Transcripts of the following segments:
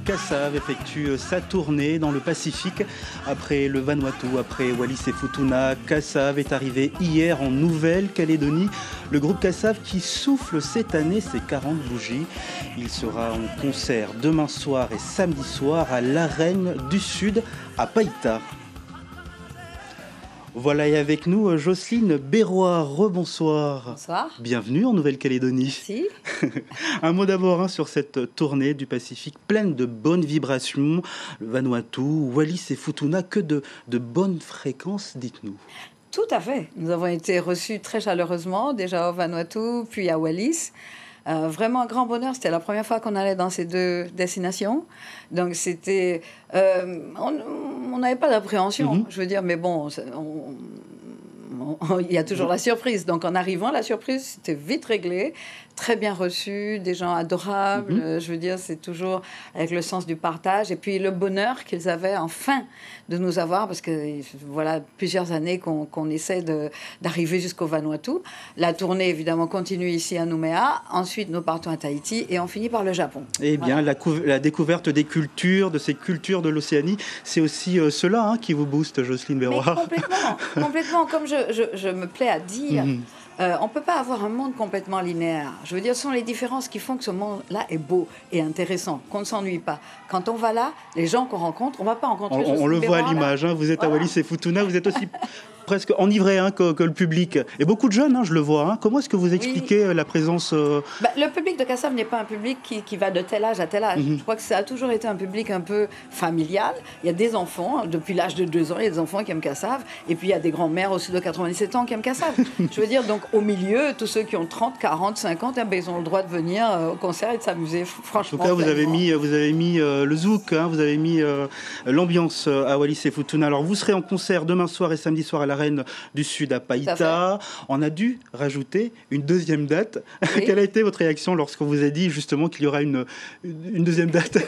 Kassav effectue sa tournée dans le Pacifique. Après le Vanuatu, après Wallis et Futuna, Kassav est arrivé hier en Nouvelle-Calédonie. Le groupe Kassav qui souffle cette année ses 40 bougies. Il sera en concert demain soir et samedi soir à l'Arène du Sud à Païta. Voilà, et avec nous, Jocelyne Berroy. Rebonsoir. Bonsoir. Bienvenue en Nouvelle-Calédonie. Merci. Un mot d'abord sur cette tournée du Pacifique pleine de bonnes vibrations. Le Vanuatu, Wallis et Futuna, que de bonnes fréquences, dites-nous. Tout à fait. Nous avons été reçus très chaleureusement, déjà au Vanuatu, puis à Wallis. Vraiment un grand bonheur. C'était la première fois qu'on allait dans ces deux destinations. Donc c'était... on n'avait pas d'appréhension, je veux dire, mais bon... il y a toujours la surprise. Donc, en arrivant, la surprise, c'était vite réglé, très bien reçu, des gens adorables. Je veux dire, c'est toujours avec le sens du partage. Et puis, le bonheur qu'ils avaient enfin de nous avoir, parce que voilà plusieurs années qu'on essaie d'arriver jusqu'au Vanuatu. La tournée, évidemment, continue ici à Nouméa. Ensuite, nous partons à Tahiti et on finit par le Japon. Eh bien, voilà. La découverte des cultures, de ces cultures de l'Océanie, c'est aussi cela qui vous booste, Jocelyne Berroy. Complètement. Comme je me plais à dire, on ne peut pas avoir un monde complètement linéaire. Je veux dire, ce sont les différences qui font que ce monde-là est beau et intéressant, qu'on ne s'ennuie pas. Quand on va là, les gens qu'on rencontre, on ne va pas rencontrer... On le voit à l'image, vous êtes à Wallis et Futuna, vous êtes aussi... presque enivré que le public. Et beaucoup de jeunes, je le vois. Comment est-ce que vous expliquez la présence... Le public de Kassav n'est pas un public qui va de tel âge à tel âge. Je crois que ça a toujours été un public un peu familial. Il y a des enfants, depuis l'âge de 2 ans, il y a des enfants qui aiment Kassav. Et puis il y a des grands-mères aussi de 97 ans qui aiment Kassav. Je veux dire, donc au milieu, tous ceux qui ont 30, 40, 50, ils ont le droit de venir au concert et de s'amuser. Franchement. En tout cas, vous avez mis le zouk, vous avez mis l'ambiance à Wallis et Futuna. Alors, vous serez en concert demain soir et samedi soir à l'Arène du Sud à Païta. On a dû rajouter une deuxième date. Oui. Quelle a été votre réaction lorsqu'on vous a dit justement qu'il y aura une deuxième date?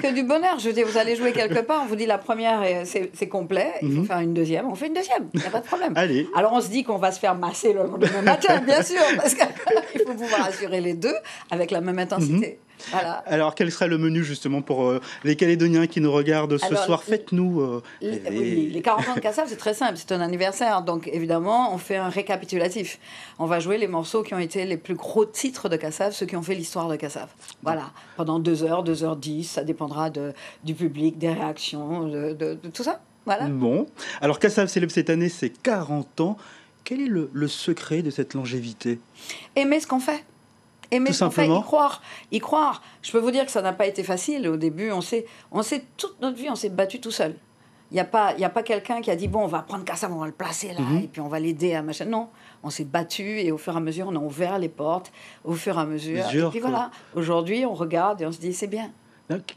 que du bonheur. Je veux dire, vous allez jouer quelque part, on vous dit la première, c'est complet, il faut faire une deuxième. On fait une deuxième, il n'y a pas de problème. Allez. Alors, on se dit qu'on va se faire masser le lendemain matin, bien sûr, parce qu'il faut pouvoir assurer les deux avec la même intensité. Voilà. Alors, quel sera le menu justement pour les Calédoniens qui nous regardent ce soir? Faites-nous... les 40 ans de Kassav, c'est très simple, c'est un anniversaire. Donc, évidemment, on fait un récapitulatif. On va jouer les morceaux qui ont été les plus gros titres de Kassav, ceux qui ont fait l'histoire de Kassav. Voilà, pendant 2 heures, 2h10, ça dépendra du public, des réactions, de tout ça. Voilà. Bon, alors Kassav célèbre cette année ses 40 ans. Quel est le secret de cette longévité? Aimer ce qu'on fait. Aimer ce qu'on fait, y croire. Je peux vous dire que ça n'a pas été facile. Au début, on sait toute notre vie, on s'est battu tout seul. Il n'y a pas quelqu'un qui a dit, bon, on va prendre Kassav, on va le placer là, et puis on va l'aider à machin. Non, on s'est battu, et au fur et à mesure, on a ouvert les portes, au fur et à mesure. Et puis voilà, aujourd'hui, on regarde et on se dit, c'est bien.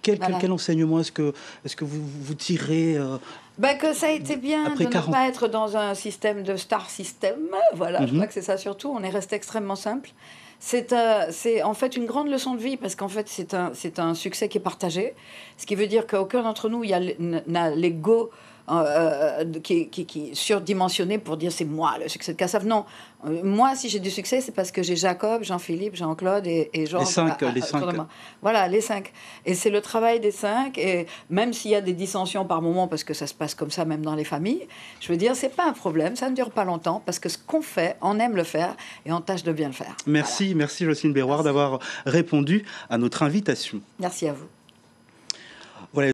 Quel enseignement est-ce que vous tirez que ça a été bien de ne pas être dans un système de star system. Voilà, je crois que c'est ça surtout. On est resté extrêmement simple. C'est en fait une grande leçon de vie parce qu'en fait, c'est un succès qui est partagé. Ce qui veut dire qu'aucun d'entre nous n'a l'ego qui est surdimensionné pour dire c'est moi le succès de Kassav. Non, moi si j'ai du succès c'est parce que j'ai Jacob, Jean-Philippe, Jean-Claude et Jean. Les 5. Voilà, les 5. Et c'est le travail des 5. Et même s'il y a des dissensions par moment, parce que ça se passe comme ça même dans les familles, je veux dire c'est pas un problème, ça ne dure pas longtemps parce que ce qu'on fait, on aime le faire et on tâche de bien le faire. Merci Jocelyne Berroy d'avoir répondu à notre invitation. Merci à vous. Voilà.